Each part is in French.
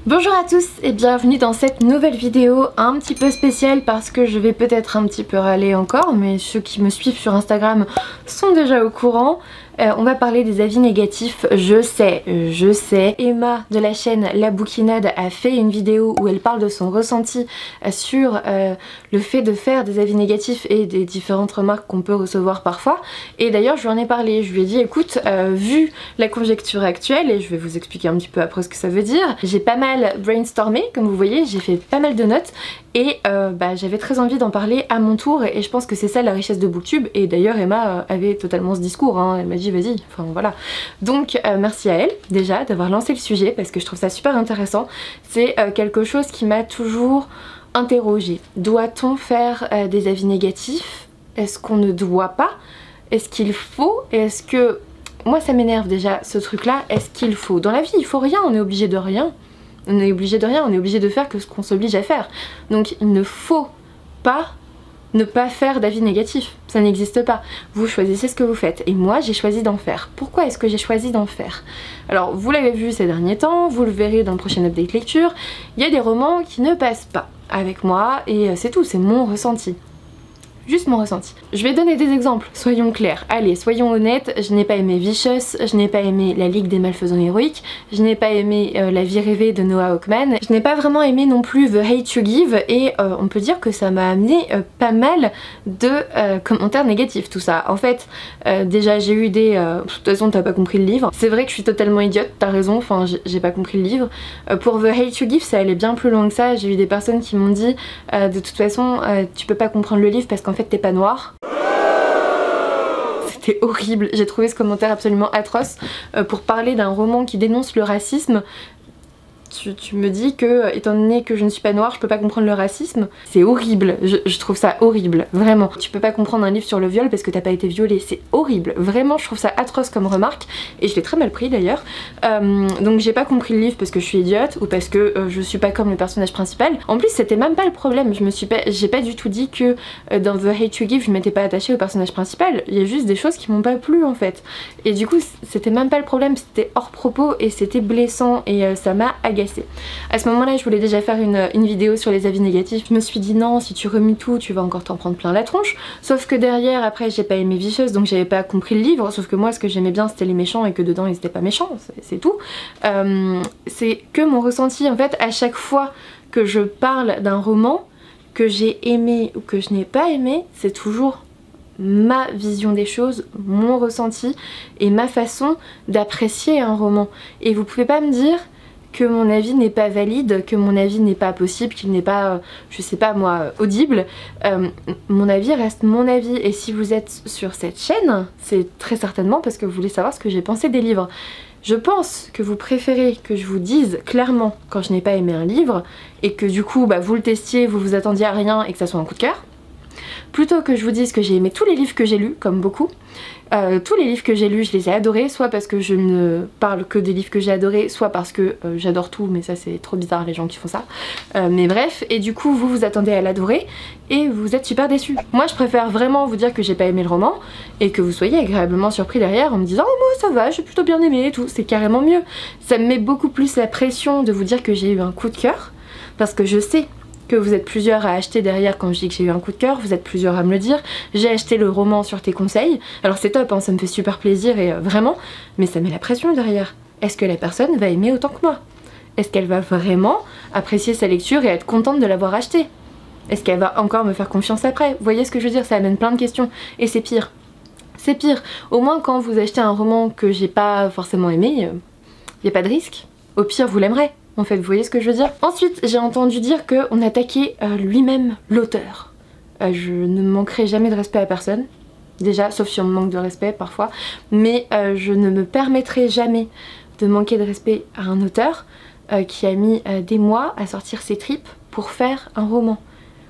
Bonjour à tous et bienvenue dans cette nouvelle vidéo un petit peu spéciale parce que je vais peut-être un petit peu râler encore, mais ceux qui me suivent sur Instagram sont déjà au courant. On va parler des avis négatifs, je sais. Emma de la chaîne La Bouquinade a fait une vidéo où elle parle de son ressenti sur le fait de faire des avis négatifs et des différentes remarques qu'on peut recevoir parfois. Et d'ailleurs je lui en ai parlé, je lui ai dit écoute, vu la conjecture actuelle, et je vais vous expliquer un petit peu après ce que ça veut dire, j'ai pas mal brainstormé, comme vous voyez, j'ai fait pas mal de notes et j'avais très envie d'en parler à mon tour et je pense que c'est ça la richesse de Booktube. Et d'ailleurs Emma avait totalement ce discours, hein. Elle m'a dit vas-y, enfin voilà. Donc merci à elle déjà d'avoir lancé le sujet parce que je trouve ça super intéressant. C'est quelque chose qui m'a toujours interrogée. Doit-on faire des avis négatifs? Est-ce qu'on ne doit pas? Est-ce qu'il faut? Est-ce que... Moi ça m'énerve déjà ce truc là, est-ce qu'il faut? Dans la vie il faut rien, on est obligé de rien. On est obligé de rien, on est obligé de faire que ce qu'on s'oblige à faire. Donc il ne faut pas ne pas faire d'avis négatifs, ça n'existe pas. Vous choisissez ce que vous faites et moi j'ai choisi d'en faire. Pourquoi est-ce que j'ai choisi d'en faire? Alors vous l'avez vu ces derniers temps, vous le verrez dans le prochain update lecture, il y a des romans qui ne passent pas avec moi et c'est tout, c'est mon ressenti. Juste mon ressenti. Je vais donner des exemples, soyons clairs. Allez, soyons honnêtes, je n'ai pas aimé Vicious, je n'ai pas aimé La Ligue des Malfaisants Héroïques, je n'ai pas aimé La Vie Rêvée de Noah Hawkman, je n'ai pas vraiment aimé non plus The Hate You Give et on peut dire que ça m'a amené pas mal de commentaires négatifs tout ça. En fait, déjà j'ai eu des... de toute façon t'as pas compris le livre. C'est vrai que je suis totalement idiote, t'as raison, enfin j'ai pas compris le livre. Pour The Hate You Give ça allait bien plus loin que ça, j'ai eu des personnes qui m'ont dit de toute façon tu peux pas comprendre le livre parce qu'en fait t'es pas noir. C'était horrible, j'ai trouvé ce commentaire absolument atroce. Pour parler d'un roman qui dénonce le racisme, tu me dis que, étant donné que je ne suis pas noire, je peux pas comprendre le racisme. C'est horrible, je trouve ça horrible, vraiment. Tu peux pas comprendre un livre sur le viol parce que t'as pas été violée, c'est horrible. Vraiment, je trouve ça atroce comme remarque, et je l'ai très mal pris d'ailleurs. Donc j'ai pas compris le livre parce que je suis idiote, ou parce que je suis pas comme le personnage principal. En plus, c'était même pas le problème, j'ai pas du tout dit que dans The Hate You Give, je m'étais pas attachée au personnage principal. Il y a juste des choses qui m'ont pas plu en fait. Et du coup, c'était même pas le problème, c'était hors propos, et c'était blessant, et ça m'a agacée. À ce moment là je voulais déjà faire une vidéo sur les avis négatifs, je me suis dit non, si tu remis tout tu vas encore t'en prendre plein la tronche, sauf que derrière après j'ai pas aimé Vicious donc j'avais pas compris le livre, sauf que moi ce que j'aimais bien c'était les méchants et que dedans ils étaient pas méchants, c'est tout. C'est que mon ressenti en fait à chaque fois que je parle d'un roman que j'ai aimé ou que je n'ai pas aimé, c'est toujours ma vision des choses, mon ressenti et ma façon d'apprécier un roman. Et vous pouvez pas me dire que mon avis n'est pas valide, que mon avis n'est pas possible, qu'il n'est pas, je sais pas moi, audible. Mon avis reste mon avis, et si vous êtes sur cette chaîne, c'est très certainement parce que vous voulez savoir ce que j'ai pensé des livres. Je pense que vous préférez que je vous dise clairement quand je n'ai pas aimé un livre, et que du coup vous le testiez, vous vous attendiez à rien et que ça soit un coup de cœur, plutôt que je vous dise que j'ai aimé tous les livres que j'ai lus, comme beaucoup. Tous les livres que j'ai lus je les ai adorés, soit parce que je ne parle que des livres que j'ai adorés, soit parce que j'adore tout, mais ça c'est trop bizarre les gens qui font ça. Mais bref, et du coup vous vous attendez à l'adorer et vous êtes super déçus. Moi je préfère vraiment vous dire que j'ai pas aimé le roman et que vous soyez agréablement surpris derrière en me disant oh moi ça va, j'ai plutôt bien aimé et tout, c'est carrément mieux. Ça me met beaucoup plus la pression de vous dire que j'ai eu un coup de cœur, parce que je sais que vous êtes plusieurs à acheter derrière quand je dis que j'ai eu un coup de cœur, vous êtes plusieurs à me le dire. J'ai acheté le roman sur tes conseils, alors c'est top, hein, ça me fait super plaisir et vraiment, mais ça met la pression derrière. Est-ce que la personne va aimer autant que moi? Est-ce qu'elle va vraiment apprécier sa lecture et être contente de l'avoir acheté? Est-ce qu'elle va encore me faire confiance après? Vous voyez ce que je veux dire? Ça amène plein de questions et c'est pire. C'est pire. Au moins quand vous achetez un roman que j'ai pas forcément aimé, y a pas de risque. Au pire vous l'aimerez. En fait, vous voyez ce que je veux dire? Ensuite, j'ai entendu dire qu'on attaquait lui-même l'auteur. Je ne manquerai jamais de respect à personne. Déjà, sauf si on me manque de respect parfois. Mais je ne me permettrai jamais de manquer de respect à un auteur qui a mis des mois à sortir ses tripes pour faire un roman.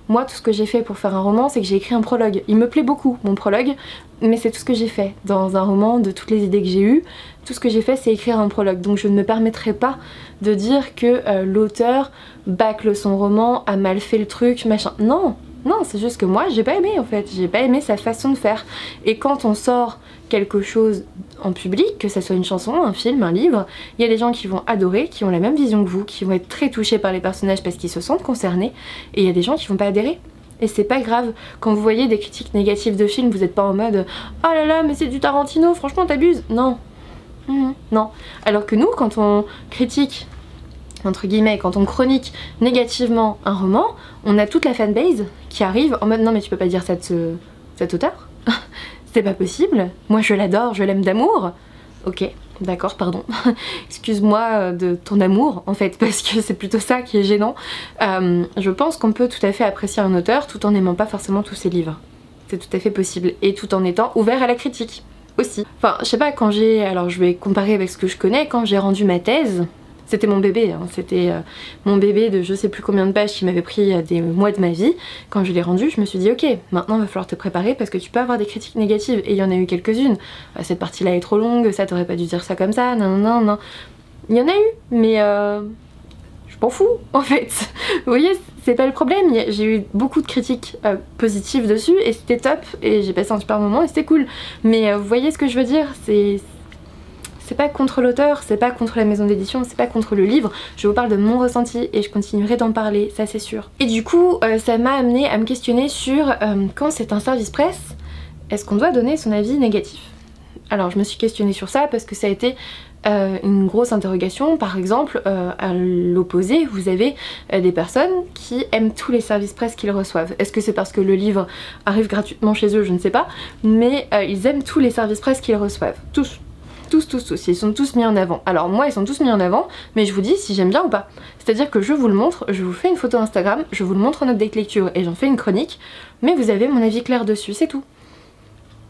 Moi, tout ce que j'ai fait pour faire un roman, c'est que j'ai écrit un prologue. Il me plaît beaucoup, mon prologue, mais c'est tout ce que j'ai fait. Dans un roman, de toutes les idées que j'ai eues, tout ce que j'ai fait, c'est écrire un prologue. Donc je ne me permettrai pas de dire que l'auteur bâcle son roman, a mal fait le truc, machin. Non, Non, c'est juste que moi j'ai pas aimé en fait, j'ai pas aimé sa façon de faire. Et quand on sort quelque chose en public, que ça soit une chanson, un film, un livre, il y a des gens qui vont adorer, qui ont la même vision que vous, qui vont être très touchés par les personnages parce qu'ils se sentent concernés, et il y a des gens qui vont pas adhérer. Et c'est pas grave, quand vous voyez des critiques négatives de films, vous êtes pas en mode « Oh là là, mais c'est du Tarantino, franchement t'abuses !» Non. Non. Alors que nous, quand on critique, entre guillemets, quand on chronique négativement un roman, on a toute la fanbase qui arrive en mode non mais tu peux pas dire ça de cet auteur, c'est pas possible, moi je l'adore, je l'aime d'amour. Ok, d'accord, pardon, excuse-moi de ton amour en fait, parce que c'est plutôt ça qui est gênant. Je pense qu'on peut tout à fait apprécier un auteur tout en n'aimant pas forcément tous ses livres. C'est tout à fait possible, et tout en étant ouvert à la critique aussi. Enfin, je sais pas, quand j'ai... Alors je vais comparer avec ce que je connais, quand j'ai rendu ma thèse... C'était mon bébé, hein. C'était mon bébé de je sais plus combien de pages qui m'avait pris des mois de ma vie. Quand je l'ai rendu, je me suis dit ok, maintenant il va falloir te préparer parce que tu peux avoir des critiques négatives. Et il y en a eu quelques-unes. Cette partie-là est trop longue, ça t'aurais pas dû dire ça comme ça, non non non. Il y en a eu, mais je m'en fous en fait. Vous voyez, c'est pas le problème. J'ai eu beaucoup de critiques positives dessus et c'était top. Et j'ai passé un super moment et c'était cool. Mais vous voyez ce que je veux dire, c'est pas contre l'auteur, c'est pas contre la maison d'édition, c'est pas contre le livre, je vous parle de mon ressenti et je continuerai d'en parler, ça c'est sûr. Et du coup, ça m'a amené à me questionner sur quand c'est un service presse, est-ce qu'on doit donner son avis négatif? Alors je me suis questionnée sur ça parce que ça a été une grosse interrogation. Par exemple, à l'opposé, vous avez des personnes qui aiment tous les services presse qu'ils reçoivent. Est-ce que c'est parce que le livre arrive gratuitement chez eux? Je ne sais pas, mais ils aiment tous les services presse qu'ils reçoivent, tous. Tous, ils sont tous mis en avant. Alors moi ils sont tous mis en avant, mais je vous dis si j'aime bien ou pas. C'est-à-dire que je vous le montre, je vous fais une photo Instagram, je vous le montre en update lecture et j'en fais une chronique, mais vous avez mon avis clair dessus, c'est tout.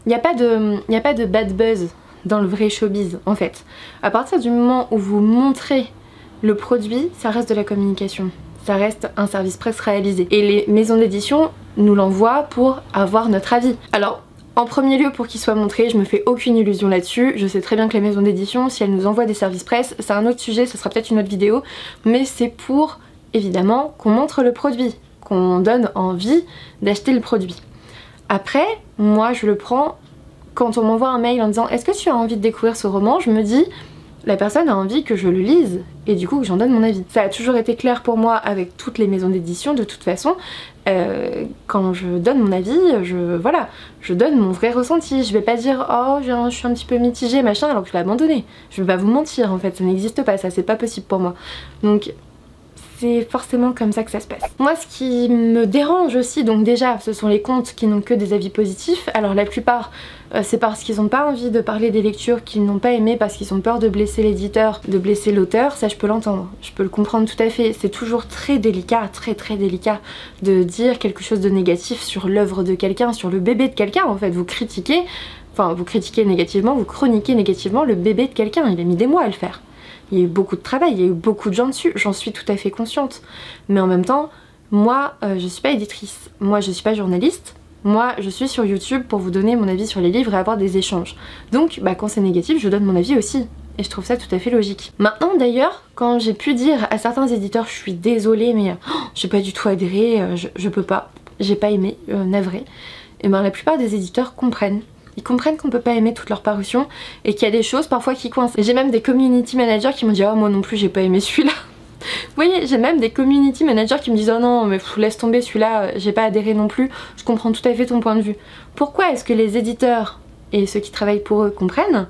Il n'y a pas de bad buzz dans le vrai showbiz en fait. À partir du moment où vous montrez le produit, ça reste de la communication. Ça reste un service presse réalisé. Et les maisons d'édition nous l'envoient pour avoir notre avis. Alors, en premier lieu, pour qu'il soit montré, je me fais aucune illusion là-dessus. Je sais très bien que les maisons d'édition, si elles nous envoient des services presse, c'est un autre sujet, ça sera peut-être une autre vidéo, mais c'est pour, évidemment, qu'on montre le produit, qu'on donne envie d'acheter le produit. Après, moi je le prends, quand on m'envoie un mail en disant « Est-ce que tu as envie de découvrir ce roman ?», je me dis la personne a envie que je le lise et du coup que j'en donne mon avis. Ça a toujours été clair pour moi avec toutes les maisons d'édition de toute façon. Quand je donne mon avis, je donne mon vrai ressenti. Je vais pas dire oh je suis un petit peu mitigée machin alors que je l'ai abandonné. Je vais pas vous mentir en fait, ça n'existe pas, ça c'est pas possible pour moi. Donc c'est forcément comme ça que ça se passe. Moi ce qui me dérange aussi, donc déjà ce sont les comptes qui n'ont que des avis positifs. Alors la plupart c'est parce qu'ils n'ont pas envie de parler des lectures qu'ils n'ont pas aimées, parce qu'ils ont peur de blesser l'éditeur, de blesser l'auteur. Ça je peux l'entendre, je peux le comprendre tout à fait. C'est toujours très délicat, très délicat de dire quelque chose de négatif sur l'œuvre de quelqu'un, sur le bébé de quelqu'un en fait. Vous critiquez négativement, vous chroniquez négativement le bébé de quelqu'un. Il a mis des mois à le faire. Il y a eu beaucoup de travail, il y a eu beaucoup de gens dessus, j'en suis tout à fait consciente. Mais en même temps, moi je suis pas éditrice, moi je suis pas journaliste, moi je suis sur YouTube pour vous donner mon avis sur les livres et avoir des échanges. Donc quand c'est négatif, je donne mon avis aussi. Et je trouve ça tout à fait logique. Maintenant d'ailleurs, quand j'ai pu dire à certains éditeurs je suis désolée mais j'ai pas du tout adhéré, je peux pas, j'ai pas aimé, navré, et la plupart des éditeurs comprennent. Ils comprennent qu'on peut pas aimer toutes leurs parutions et qu'il y a des choses parfois qui coincent. J'ai même des community managers qui m'ont dit oh moi non plus j'ai pas aimé celui-là. Vous voyez, j'ai même des community managers qui me disent oh non mais laisse tomber celui-là, j'ai pas adhéré non plus, je comprends tout à fait ton point de vue. Pourquoi est-ce que les éditeurs et ceux qui travaillent pour eux comprennent?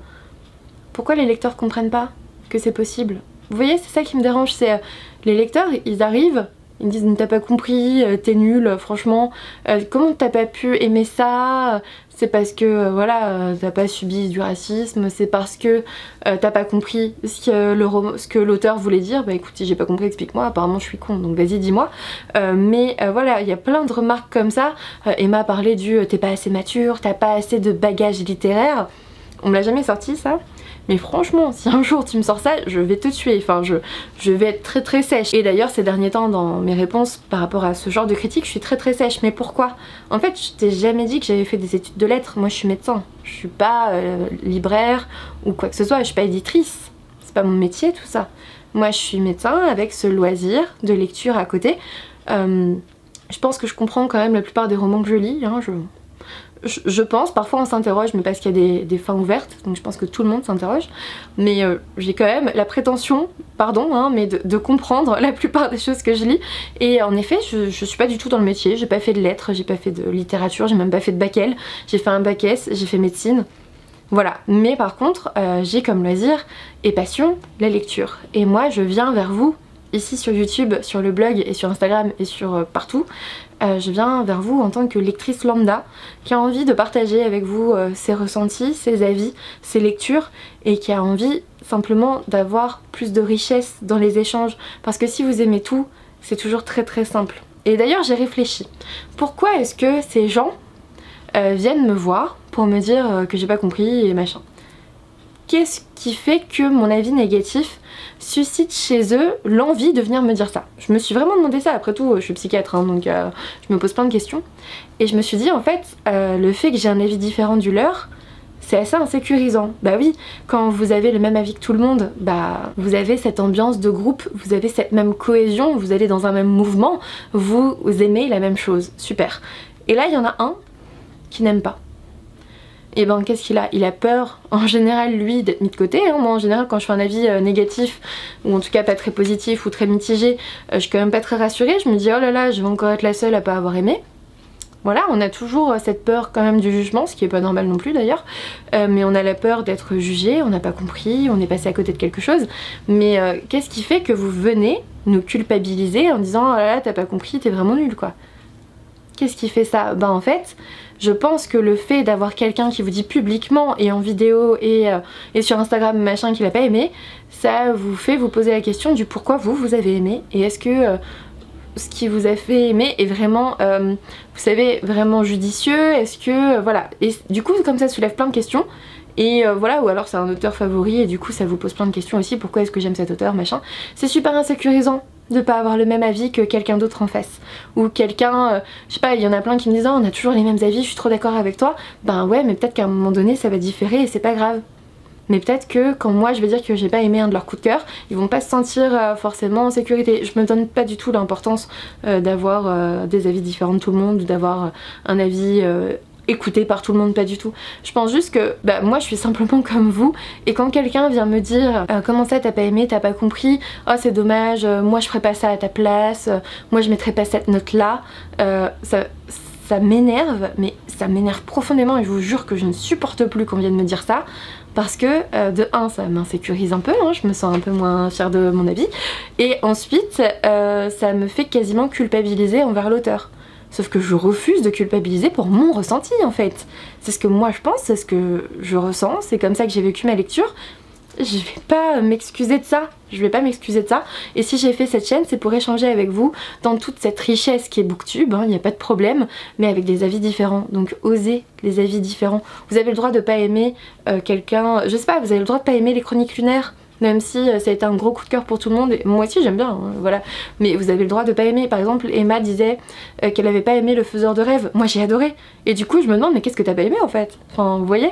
Pourquoi les lecteurs comprennent pas que c'est possible? Vous voyez, c'est ça qui me dérange, c'est les lecteurs, ils arrivent, ils me disent t'as pas compris, t'es nul, franchement, comment t'as pas pu aimer ça? C'est parce que voilà, t'as pas subi du racisme, c'est parce que t'as pas compris ce que l'auteur voulait dire. Bah écoute, si j'ai pas compris, explique-moi, apparemment je suis con, donc vas-y dis-moi. Voilà, il y a plein de remarques comme ça. Emma parlait du t'es pas assez mature, t'as pas assez de bagage littéraire. On me l'a jamais sorti ça. Mais franchement, si un jour tu me sors ça, je vais te tuer, enfin je vais être très sèche. Et d'ailleurs ces derniers temps dans mes réponses par rapport à ce genre de critique, je suis très sèche. Mais pourquoi? En fait je t'ai jamais dit que j'avais fait des études de lettres, moi je suis médecin. Je suis pas libraire ou quoi que ce soit, je suis pas éditrice. C'est pas mon métier tout ça. Moi je suis médecin avec ce loisir de lecture à côté. Je Je pense que je comprends quand même la plupart des romans que je lis, hein, je pense, parfois on s'interroge mais parce qu'il y a des fins ouvertes, donc je pense que tout le monde s'interroge, mais j'ai quand même la prétention, pardon, hein, mais de comprendre la plupart des choses que je lis, et en effet je suis pas du tout dans le métier, j'ai pas fait de lettres, j'ai pas fait de littérature, j'ai même pas fait de bac L, j'ai fait un bac S, j'ai fait médecine, voilà, mais par contre j'ai comme loisir et passion la lecture, et moi je viens vers vous, ici sur YouTube, sur le blog et sur Instagram et sur partout, je viens vers vous en tant que lectrice lambda qui a envie de partager avec vous ses ressentis, ses avis, ses lectures et qui a envie simplement d'avoir plus de richesse dans les échanges parce que si vous aimez tout, c'est toujours très très simple. Et d'ailleurs j'ai réfléchi, pourquoi est-ce que ces gens viennent me voir pour me dire que j'ai pas compris et machin? Qu'est-ce qui fait que mon avis négatif suscite chez eux l'envie de venir me dire ça? Je me suis vraiment demandé ça, après tout je suis psychiatre hein, donc je me pose plein de questions et je me suis dit en fait le fait que j'ai un avis différent du leur c'est assez insécurisant. Bah oui, quand vous avez le même avis que tout le monde, bah vous avez cette ambiance de groupe, vous avez cette même cohésion, vous allez dans un même mouvement, vous aimez la même chose, super. Et là il y en a un qui n'aime pas. Et ben qu'est-ce qu'il a? Il a peur en général lui d'être mis de côté, hein. Moi en général quand je fais un avis négatif ou en tout cas pas très positif ou très mitigé, je suis quand même pas très rassurée, je me dis oh là là je vais encore être la seule à pas avoir aimé. Voilà, on a toujours cette peur quand même du jugement, ce qui est pas normal non plus d'ailleurs, mais on a la peur d'être jugé, on n'a pas compris, on est passé à côté de quelque chose, mais qu'est-ce qui fait que vous venez nous culpabiliser en disant oh là là t'as pas compris, t'es vraiment nul quoi? Qu'est-ce qui fait ça? Ben en fait, je pense que le fait d'avoir quelqu'un qui vous dit publiquement et en vidéo et sur Instagram machin qu'il a pas aimé, ça vous fait vous poser la question du pourquoi vous avez aimé et est-ce que ce qui vous a fait aimer est vraiment, vous savez, vraiment judicieux, est-ce que, voilà, et du coup comme ça soulève plein de questions. Et voilà, ou alors c'est un auteur favori et du coup ça vous pose plein de questions aussi, pourquoi est-ce que j'aime cet auteur, machin. C'est super insécurisant de pas avoir le même avis que quelqu'un d'autre en face. Ou quelqu'un, je sais pas, il y en a plein qui me disent oh, on a toujours les mêmes avis, je suis trop d'accord avec toi. Ben ouais, mais peut-être qu'à un moment donné ça va différer et c'est pas grave. Mais peut-être que quand moi je vais dire que j'ai pas aimé un de leurs coups de cœur, ils vont pas se sentir forcément en sécurité. Je me donne pas du tout l'importance d'avoir des avis différents de tout le monde, ou d'avoir un avis écouté par tout le monde, pas du tout. Je pense juste que bah, moi je suis simplement comme vous et quand quelqu'un vient me dire comment ça t'as pas aimé, t'as pas compris, oh c'est dommage, moi je ferais pas ça à ta place, moi je mettrais pas cette note là, ça m'énerve, mais ça m'énerve profondément et je vous jure que je ne supporte plus qu'on vienne me dire ça. Parce que de un ça m'insécurise un peu, hein, je me sens un peu moins fière de mon avis, et ensuite ça me fait quasiment culpabiliser envers l'auteur. Sauf que je refuse de culpabiliser pour mon ressenti en fait. C'est ce que moi je pense, c'est ce que je ressens, c'est comme ça que j'ai vécu ma lecture. Je vais pas m'excuser de ça, je vais pas m'excuser de ça. Et si j'ai fait cette chaîne, c'est pour échanger avec vous dans toute cette richesse qui est Booktube, il n'y a pas de problème, mais avec des avis différents. Donc osez les avis différents. Vous avez le droit de pas aimer quelqu'un, je sais pas, vous avez le droit de pas aimer les chroniques lunaires. Même si ça a été un gros coup de cœur pour tout le monde, et moi aussi j'aime bien, hein, voilà. Mais vous avez le droit de pas aimer. Par exemple, Emma disait qu'elle avait pas aimé Le Faiseur de Rêves. Moi j'ai adoré. Et du coup je me demande mais qu'est-ce que t'as pas aimé en fait? Enfin vous voyez?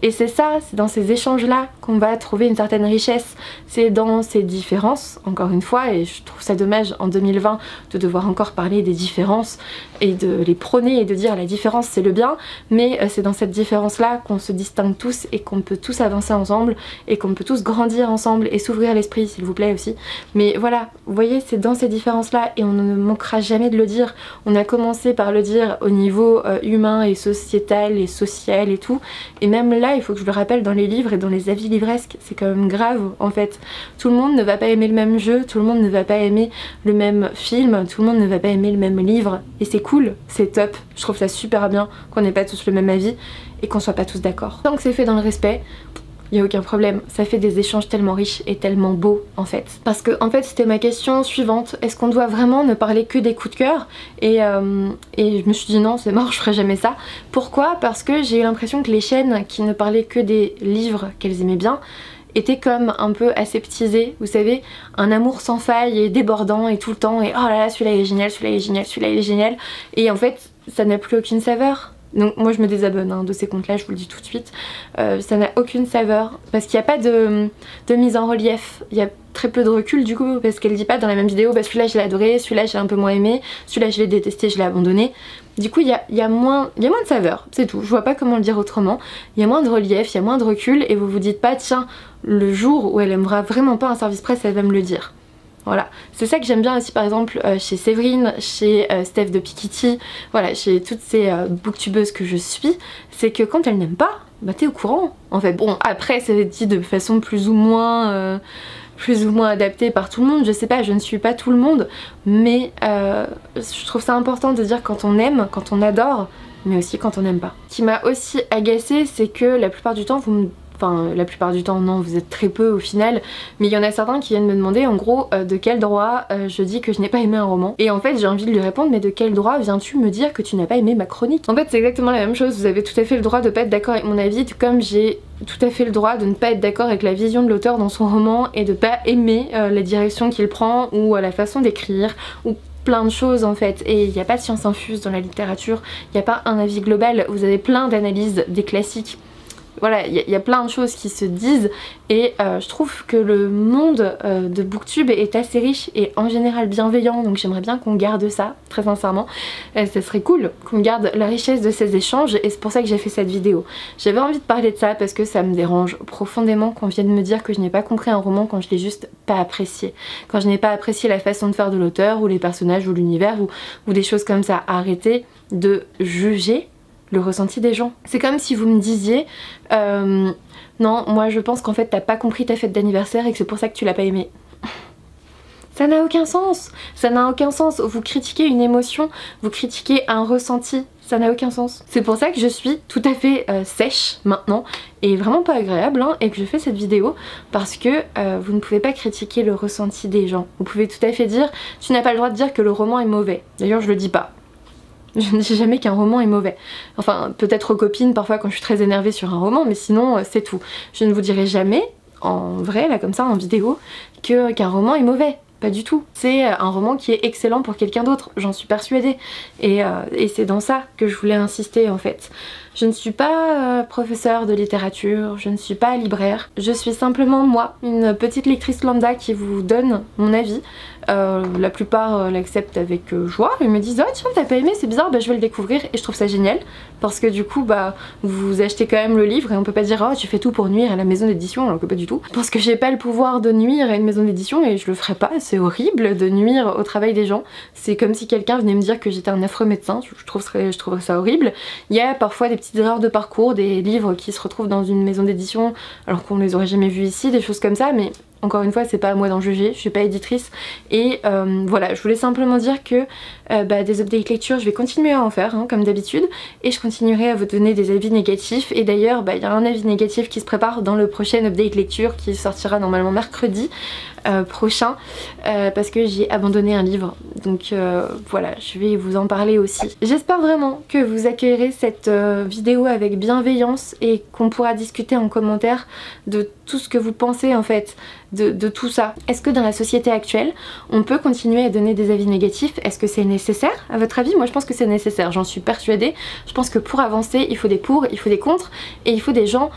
Et c'est ça, c'est dans ces échanges là qu'on va trouver une certaine richesse. C'est dans ces différences, encore une fois, et je trouve ça dommage en 2020 de devoir encore parler des différences et de les prôner et de dire la différence c'est le bien. Mais c'est dans cette différence là qu'on se distingue tous et qu'on peut tous avancer ensemble et qu'on peut tous grandir ensemble et s'ouvrir l'esprit s'il vous plaît aussi. Mais voilà, vous voyez, c'est dans ces différences là et on ne manquera jamais de le dire. On a commencé par le dire au niveau humain et sociétal et social et tout, et même là il faut que je le rappelle dans les livres et dans les avis livresques, c'est quand même grave en fait. Tout le monde ne va pas aimer le même jeu, tout le monde ne va pas aimer le même film, tout le monde ne va pas aimer le même livre, et c'est cool, c'est top, je trouve ça super bien qu'on n'ait pas tous le même avis et qu'on soit pas tous d'accord. Tant que c'est fait dans le respect, il n'y a aucun problème, ça fait des échanges tellement riches et tellement beaux en fait. Parce que en fait c'était ma question suivante, est-ce qu'on doit vraiment ne parler que des coups de cœur? Et je me suis dit non, c'est mort, je ferai jamais ça. Pourquoi? Parce que j'ai eu l'impression que les chaînes qui ne parlaient que des livres qu'elles aimaient bien étaient comme un peu aseptisées, vous savez, un amour sans faille et débordant et tout le temps, et oh là là celui-là il est génial, celui-là il est génial, celui-là il est génial, et en fait ça n'a plus aucune saveur. Donc moi je me désabonne hein, de ces comptes là, je vous le dis tout de suite. Ça n'a aucune saveur parce qu'il n'y a pas de mise en relief, il y a très peu de recul du coup parce qu'elle dit pas dans la même vidéo bah celui-là je l'ai adoré, celui-là j'ai un peu moins aimé, celui-là je l'ai détesté, je l'ai abandonné. Du coup il y a moins de saveur, c'est tout, je vois pas comment le dire autrement. Il y a moins de relief, il y a moins de recul et vous vous dites pas tiens le jour où elle aimera vraiment pas un service presse elle va me le dire. Voilà, c'est ça que j'aime bien aussi par exemple chez Séverine, chez Steph de Pikitty, voilà, chez toutes ces booktubeuses que je suis, c'est que quand elles n'aiment pas, bah t'es au courant. En fait, bon après c'est dit de façon plus ou moins adaptée par tout le monde, je sais pas, je ne suis pas tout le monde, mais je trouve ça important de dire quand on aime, quand on adore, mais aussi quand on n'aime pas. Ce qui m'a aussi agacée, c'est que la plupart du temps vous me... Enfin la plupart du temps non, vous êtes très peu au final, mais il y en a certains qui viennent me demander en gros de quel droit je dis que je n'ai pas aimé un roman. Et en fait j'ai envie de lui répondre mais de quel droit viens-tu me dire que tu n'as pas aimé ma chronique? En fait c'est exactement la même chose, vous avez tout à fait le droit de pas être d'accord avec mon avis, comme j'ai tout à fait le droit de ne pas être d'accord avec la vision de l'auteur dans son roman et de pas aimer la direction qu'il prend ou la façon d'écrire ou plein de choses en fait, et il n'y a pas de science infuse dans la littérature, il n'y a pas un avis global, vous avez plein d'analyses des classiques. Voilà, il y a plein de choses qui se disent et je trouve que le monde de Booktube est assez riche et en général bienveillant, donc j'aimerais bien qu'on garde ça, très sincèrement. Ça serait cool qu'on garde la richesse de ces échanges et c'est pour ça que j'ai fait cette vidéo. J'avais envie de parler de ça parce que ça me dérange profondément qu'on vienne me dire que je n'ai pas compris un roman quand je l'ai juste pas apprécié. Quand je n'ai pas apprécié la façon de faire de l'auteur ou les personnages ou l'univers ou des choses comme ça. Arrêtez de juger le ressenti des gens. C'est comme si vous me disiez non moi je pense qu'en fait t'as pas compris ta fête d'anniversaire et que c'est pour ça que tu l'as pas aimé. Ça n'a aucun sens, ça n'a aucun sens. Vous critiquez une émotion, vous critiquez un ressenti, ça n'a aucun sens. C'est pour ça que je suis tout à fait sèche maintenant et vraiment pas agréable hein, et que je fais cette vidéo parce que vous ne pouvez pas critiquer le ressenti des gens. Vous pouvez tout à fait dire tu n'as pas le droit de dire que le roman est mauvais. D'ailleurs je le dis pas. Je ne dis jamais qu'un roman est mauvais. Enfin, peut-être aux copines parfois quand je suis très énervée sur un roman, mais sinon c'est tout. Je ne vous dirai jamais, en vrai, là comme ça, en vidéo, qu'un roman est mauvais. Pas du tout. C'est un roman qui est excellent pour quelqu'un d'autre, j'en suis persuadée. Et c'est dans ça que je voulais insister en fait. Je ne suis pas professeure de littérature, je ne suis pas libraire. Je suis simplement moi, une petite lectrice lambda qui vous donne mon avis. La plupart l'acceptent avec joie et me disent « Ah tiens t'as pas aimé, c'est bizarre, bah je vais le découvrir » et je trouve ça génial parce que du coup bah vous achetez quand même le livre et on peut pas dire « Oh tu fais tout pour nuire à la maison d'édition » alors que pas du tout. Parce que j'ai pas le pouvoir de nuire à une maison d'édition et je le ferai pas, c'est horrible de nuire au travail des gens. C'est comme si quelqu'un venait me dire que j'étais un affreux médecin, je trouverais ça horrible. Il y a parfois des petites erreurs de parcours, des livres qui se retrouvent dans une maison d'édition alors qu'on les aurait jamais vus ici, des choses comme ça, mais encore une fois c'est pas à moi d'en juger, je suis pas éditrice et voilà, je voulais simplement dire que des updates lecture je vais continuer à en faire hein, comme d'habitude et je continuerai à vous donner des avis négatifs et d'ailleurs il y a un avis négatif qui se prépare dans le prochain update lecture qui sortira normalement mercredi prochain parce que j'ai abandonné un livre donc voilà, je vais vous en parler aussi. J'espère vraiment que vous accueillerez cette vidéo avec bienveillance et qu'on pourra discuter en commentaire de tout ce que vous pensez en fait de tout ça. Est-ce que dans la société actuelle on peut continuer à donner des avis négatifs? Est-ce que c'est nécessaire à votre avis? Moi je pense que c'est nécessaire, j'en suis persuadée. Je pense que pour avancer il faut des pour, il faut des contre et il faut des gens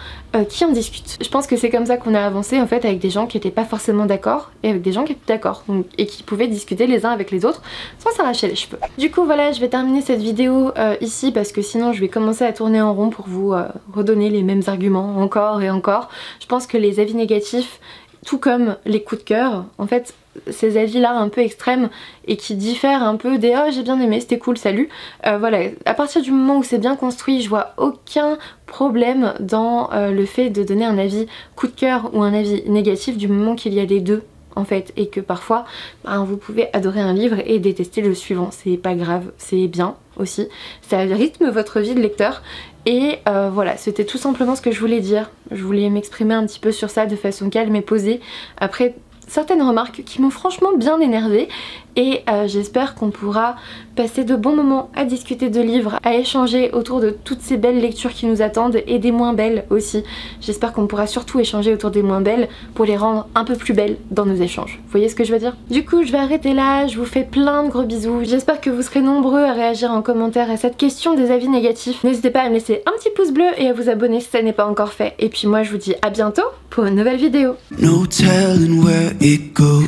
qui en discutent. Je pense que c'est comme ça qu'on a avancé en fait avec des gens qui n'étaient pas forcément d'accord et avec des gens qui étaient d'accord et qui pouvaient discuter les uns avec les autres sans s'arracher les cheveux. Du coup voilà, je vais terminer cette vidéo ici parce que sinon je vais commencer à tourner en rond pour vous redonner les mêmes arguments encore et encore. Je pense que les avis négatifs tout comme les coups de cœur, en fait ces avis là un peu extrêmes et qui diffèrent un peu des oh j'ai bien aimé, c'était cool, salut. Voilà, à partir du moment où c'est bien construit, je vois aucun problème dans le fait de donner un avis coup de cœur ou un avis négatif du moment qu'il y a les deux en fait et que parfois vous pouvez adorer un livre et détester le suivant, c'est pas grave, c'est bien aussi, ça rythme votre vie de lecteur. Et voilà, c'était tout simplement ce que je voulais dire. Je voulais m'exprimer un petit peu sur ça de façon calme et posée. Après certaines remarques qui m'ont franchement bien énervée et j'espère qu'on pourra passer de bons moments à discuter de livres, à échanger autour de toutes ces belles lectures qui nous attendent et des moins belles aussi. J'espère qu'on pourra surtout échanger autour des moins belles pour les rendre un peu plus belles dans nos échanges. Vous voyez ce que je veux dire? Du coup je vais arrêter là, je vous fais plein de gros bisous. J'espère que vous serez nombreux à réagir en commentaire à cette question des avis négatifs. N'hésitez pas à me laisser un petit pouce bleu et à vous abonner si ça n'est pas encore fait. Et puis moi je vous dis à bientôt pour une nouvelle vidéo. No telling where it goes.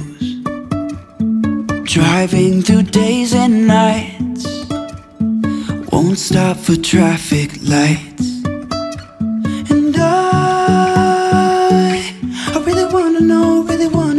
Driving through days and nights. Won't stop for traffic lights. And I really wanna know, really wanna